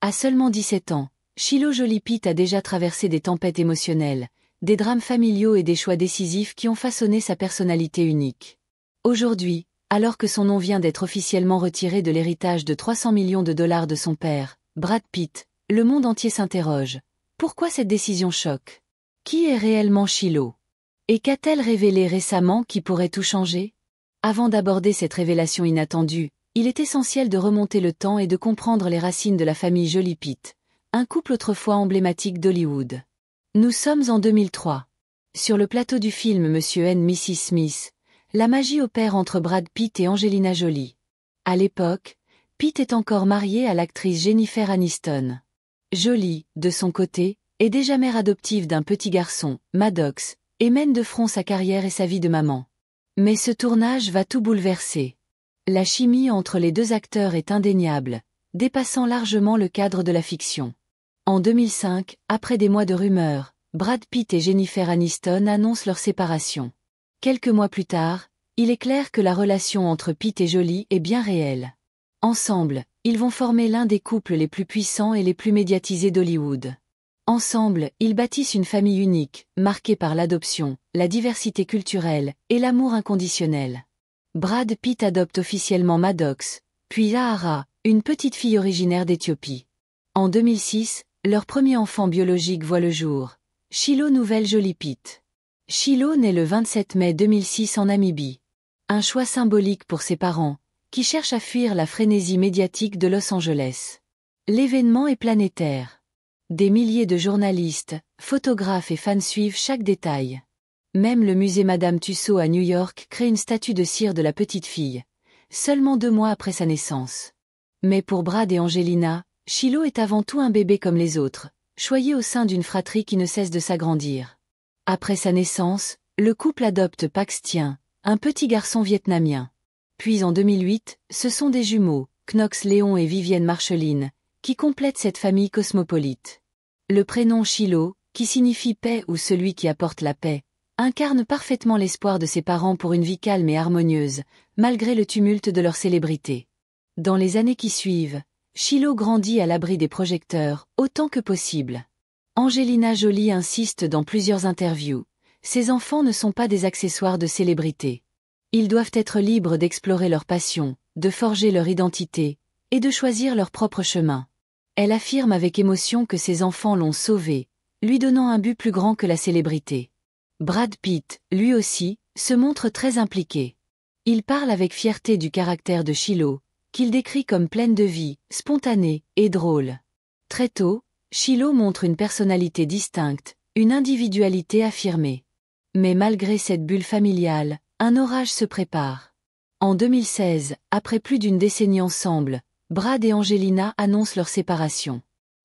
À seulement 17 ans, Shiloh Jolie Pitt a déjà traversé des tempêtes émotionnelles, des drames familiaux et des choix décisifs qui ont façonné sa personnalité unique. Aujourd'hui, alors que son nom vient d'être officiellement retiré de l'héritage de 300 millions de dollars de son père, Brad Pitt, le monde entier s'interroge. Pourquoi cette décision choque? Qui est réellement Shiloh? Et qu'a-t-elle révélé récemment qui pourrait tout changer? Avant d'aborder cette révélation inattendue, il est essentiel de remonter le temps et de comprendre les racines de la famille Jolie Pitt, un couple autrefois emblématique d'Hollywood. Nous sommes en 2003. Sur le plateau du film Monsieur and Mrs. Smith, la magie opère entre Brad Pitt et Angelina Jolie. À l'époque, Pitt est encore marié à l'actrice Jennifer Aniston. Jolie, de son côté, est déjà mère adoptive d'un petit garçon, Maddox, et mène de front sa carrière et sa vie de maman. Mais ce tournage va tout bouleverser. La chimie entre les deux acteurs est indéniable, dépassant largement le cadre de la fiction. En 2005, après des mois de rumeurs, Brad Pitt et Jennifer Aniston annoncent leur séparation. Quelques mois plus tard, il est clair que la relation entre Pitt et Jolie est bien réelle. Ensemble, ils vont former l'un des couples les plus puissants et les plus médiatisés d'Hollywood. Ensemble, ils bâtissent une famille unique, marquée par l'adoption, la diversité culturelle et l'amour inconditionnel. Brad Pitt adopte officiellement Maddox, puis Zahara, une petite fille originaire d'Éthiopie. En 2006, leur premier enfant biologique voit le jour, Shiloh Nouvelle Jolie Pitt. Shiloh naît le 27 mai 2006 en Namibie. Un choix symbolique pour ses parents, qui cherchent à fuir la frénésie médiatique de Los Angeles. L'événement est planétaire. Des milliers de journalistes, photographes et fans suivent chaque détail. Même le musée Madame Tussauds à New York crée une statue de cire de la petite fille, seulement 2 mois après sa naissance. Mais pour Brad et Angelina, Shiloh est avant tout un bébé comme les autres, choyé au sein d'une fratrie qui ne cesse de s'agrandir. Après sa naissance, le couple adopte Paxtien, un petit garçon vietnamien. Puis en 2008, ce sont des jumeaux, Knox Léon et Vivienne Marceline, qui complètent cette famille cosmopolite. Le prénom Shiloh, qui signifie paix ou celui qui apporte la paix, incarne parfaitement l'espoir de ses parents pour une vie calme et harmonieuse, malgré le tumulte de leur célébrité. Dans les années qui suivent, Shiloh grandit à l'abri des projecteurs, autant que possible. Angelina Jolie insiste dans plusieurs interviews. Ces enfants ne sont pas des accessoires de célébrité. Ils doivent être libres d'explorer leur passion, de forger leur identité, et de choisir leur propre chemin. Elle affirme avec émotion que ses enfants l'ont sauvée, lui donnant un but plus grand que la célébrité. Brad Pitt, lui aussi, se montre très impliqué. Il parle avec fierté du caractère de Shiloh, qu'il décrit comme pleine de vie, spontanée et drôle. Très tôt, Shiloh montre une personnalité distincte, une individualité affirmée. Mais malgré cette bulle familiale, un orage se prépare. En 2016, après plus d'une décennie ensemble, Brad et Angelina annoncent leur séparation.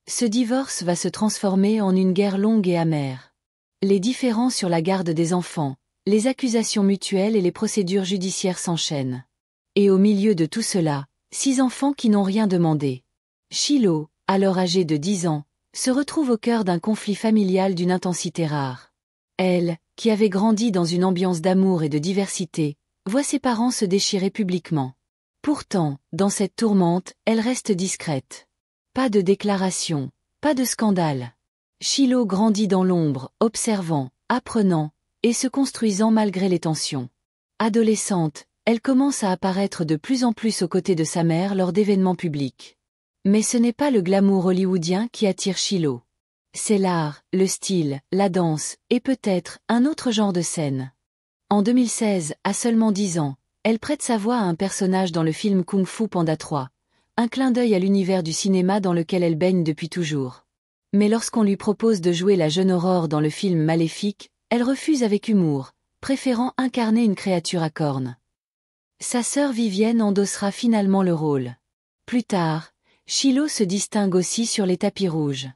Ce divorce va se transformer en une guerre longue et amère. Les différends sur la garde des enfants, les accusations mutuelles et les procédures judiciaires s'enchaînent. Et au milieu de tout cela, 6 enfants qui n'ont rien demandé. Shiloh, alors âgée de 10 ans, se retrouve au cœur d'un conflit familial d'une intensité rare. Elle, qui avait grandi dans une ambiance d'amour et de diversité, voit ses parents se déchirer publiquement. Pourtant, dans cette tourmente, elle reste discrète. Pas de déclaration, pas de scandale. Shiloh grandit dans l'ombre, observant, apprenant, et se construisant malgré les tensions. Adolescente, elle commence à apparaître de plus en plus aux côtés de sa mère lors d'événements publics. Mais ce n'est pas le glamour hollywoodien qui attire Shiloh. C'est l'art, le style, la danse, et peut-être un autre genre de scène. En 2016, à seulement 10 ans, elle prête sa voix à un personnage dans le film Kung Fu Panda 3, un clin d'œil à l'univers du cinéma dans lequel elle baigne depuis toujours. Mais lorsqu'on lui propose de jouer la jeune Aurore dans le film Maléfique, elle refuse avec humour, préférant incarner une créature à cornes. Sa sœur Vivienne endossera finalement le rôle. Plus tard, Shiloh se distingue aussi sur les tapis rouges.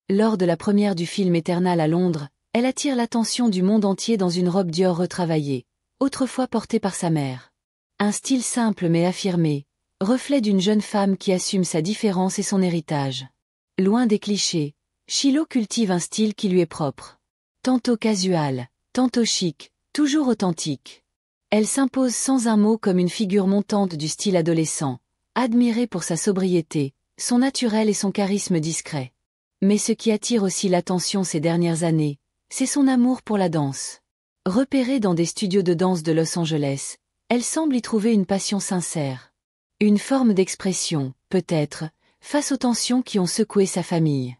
Lors de la première du film Eternal à Londres, elle attire l'attention du monde entier dans une robe Dior retravaillée, autrefois portée par sa mère. Un style simple mais affirmé, reflet d'une jeune femme qui assume sa différence et son héritage. Loin des clichés, Shiloh cultive un style qui lui est propre. Tantôt casual, tantôt chic, toujours authentique. Elle s'impose sans un mot comme une figure montante du style adolescent, admirée pour sa sobriété, son naturel et son charisme discret. Mais ce qui attire aussi l'attention ces dernières années, c'est son amour pour la danse. Repérée dans des studios de danse de Los Angeles, elle semble y trouver une passion sincère. Une forme d'expression, peut-être, face aux tensions qui ont secoué sa famille.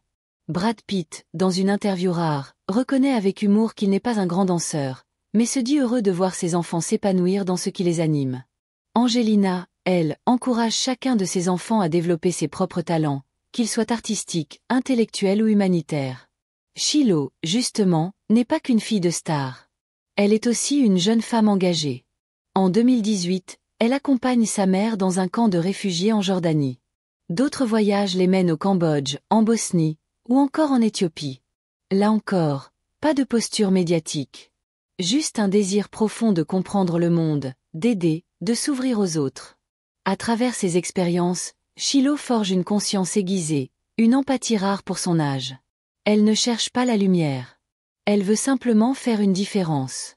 Brad Pitt, dans une interview rare, reconnaît avec humour qu'il n'est pas un grand danseur, mais se dit heureux de voir ses enfants s'épanouir dans ce qui les anime. Angelina, elle, encourage chacun de ses enfants à développer ses propres talents, qu'ils soient artistiques, intellectuels ou humanitaires. Shiloh, justement, n'est pas qu'une fille de star. Elle est aussi une jeune femme engagée. En 2018, elle accompagne sa mère dans un camp de réfugiés en Jordanie. D'autres voyages les mènent au Cambodge, en Bosnie, ou encore en Éthiopie. Là encore, pas de posture médiatique. Juste un désir profond de comprendre le monde, d'aider, de s'ouvrir aux autres. À travers ses expériences, Shiloh forge une conscience aiguisée, une empathie rare pour son âge. Elle ne cherche pas la lumière. Elle veut simplement faire une différence.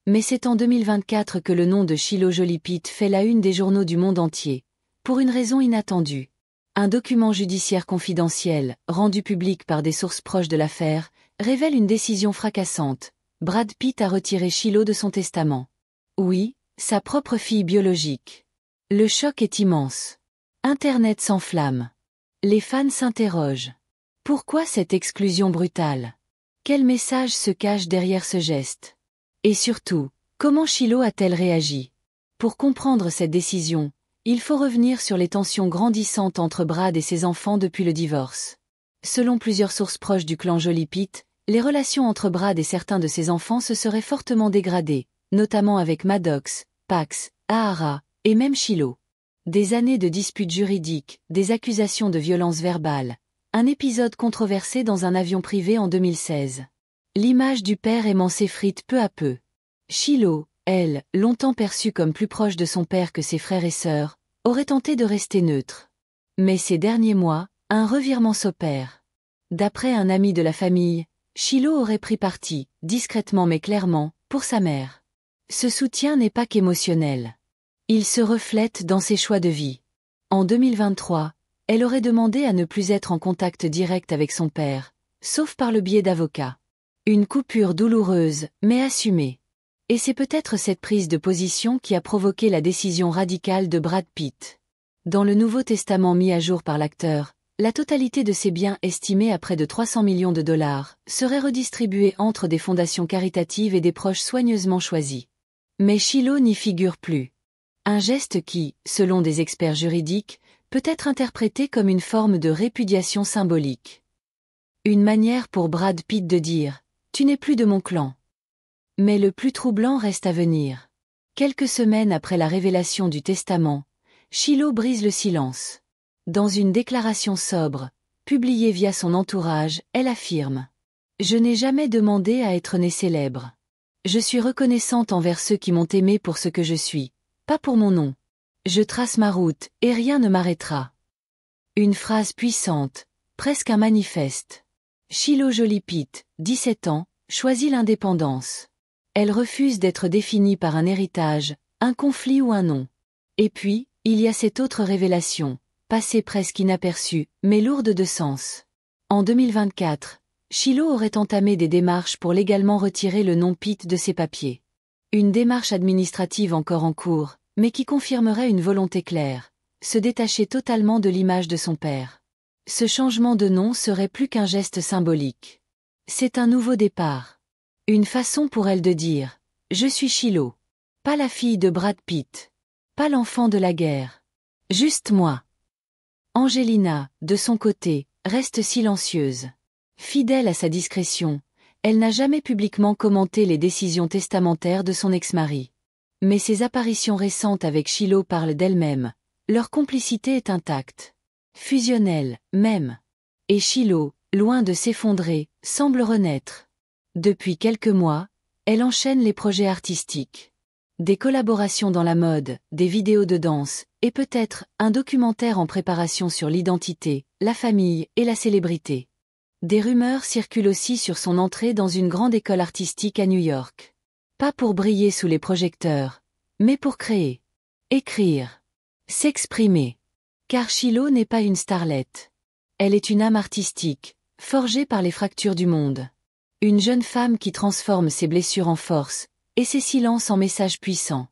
Mais c'est en 2024 que le nom de Shiloh Jolie Pitt fait la une des journaux du monde entier, pour une raison inattendue. Un document judiciaire confidentiel, rendu public par des sources proches de l'affaire, révèle une décision fracassante. Brad Pitt a retiré Shiloh de son testament. Oui, sa propre fille biologique. Le choc est immense. Internet s'enflamme. Les fans s'interrogent. Pourquoi cette exclusion brutale? Quel message se cache derrière ce geste? Et surtout, comment Shiloh a-t-elle réagi? Pour comprendre cette décision, il faut revenir sur les tensions grandissantes entre Brad et ses enfants depuis le divorce. Selon plusieurs sources proches du clan Jolie Pitt, les relations entre Brad et certains de ses enfants se seraient fortement dégradées, notamment avec Maddox, Pax, Ahara, et même Shiloh. Des années de disputes juridiques, des accusations de violence verbale, un épisode controversé dans un avion privé en 2016. L'image du père aimant s'effrite peu à peu. Shiloh, elle, longtemps perçue comme plus proche de son père que ses frères et sœurs, aurait tenté de rester neutre. Mais ces derniers mois, un revirement s'opère. D'après un ami de la famille, Shiloh aurait pris parti, discrètement mais clairement, pour sa mère. Ce soutien n'est pas qu'émotionnel. Il se reflète dans ses choix de vie. En 2023, elle aurait demandé à ne plus être en contact direct avec son père, sauf par le biais d'avocats. Une coupure douloureuse, mais assumée. Et c'est peut-être cette prise de position qui a provoqué la décision radicale de Brad Pitt. Dans le Nouveau Testament mis à jour par l'acteur, la totalité de ses biens estimés à près de 300 millions de dollars serait redistribuée entre des fondations caritatives et des proches soigneusement choisis. Mais Shiloh n'y figure plus. Un geste qui, selon des experts juridiques, peut être interprété comme une forme de répudiation symbolique. Une manière pour Brad Pitt de dire « Tu n'es plus de mon clan ». Mais le plus troublant reste à venir. Quelques semaines après la révélation du testament, Shiloh brise le silence. Dans une déclaration sobre, publiée via son entourage, elle affirme « Je n'ai jamais demandé à être née célèbre. Je suis reconnaissante envers ceux qui m'ont aimée pour ce que je suis, pas pour mon nom. Je trace ma route, et rien ne m'arrêtera. » Une phrase puissante, presque un manifeste. Shiloh Jolie Pitt, 17 ans, choisit l'indépendance. Elle refuse d'être définie par un héritage, un conflit ou un nom. Et puis, il y a cette autre révélation, passée presque inaperçue, mais lourde de sens. En 2024, Shiloh aurait entamé des démarches pour légalement retirer le nom Pitt de ses papiers. Une démarche administrative encore en cours, mais qui confirmerait une volonté claire, se détacher totalement de l'image de son père. Ce changement de nom serait plus qu'un geste symbolique. C'est un nouveau départ. Une façon pour elle de dire « Je suis Shiloh. Pas la fille de Brad Pitt. Pas l'enfant de la guerre. Juste moi. » Angelina, de son côté, reste silencieuse. Fidèle à sa discrétion, elle n'a jamais publiquement commenté les décisions testamentaires de son ex-mari. Mais ses apparitions récentes avec Shiloh parlent d'elles-mêmes. Leur complicité est intacte. Fusionnelle, même. Et Shiloh, loin de s'effondrer, semble renaître. Depuis quelques mois, elle enchaîne les projets artistiques. Des collaborations dans la mode, des vidéos de danse, et peut-être un documentaire en préparation sur l'identité, la famille et la célébrité. Des rumeurs circulent aussi sur son entrée dans une grande école artistique à New York. Pas pour briller sous les projecteurs, mais pour créer, écrire, s'exprimer. Car Shiloh n'est pas une starlette. Elle est une âme artistique, forgée par les fractures du monde. Une jeune femme qui transforme ses blessures en force, et ses silences en messages puissants.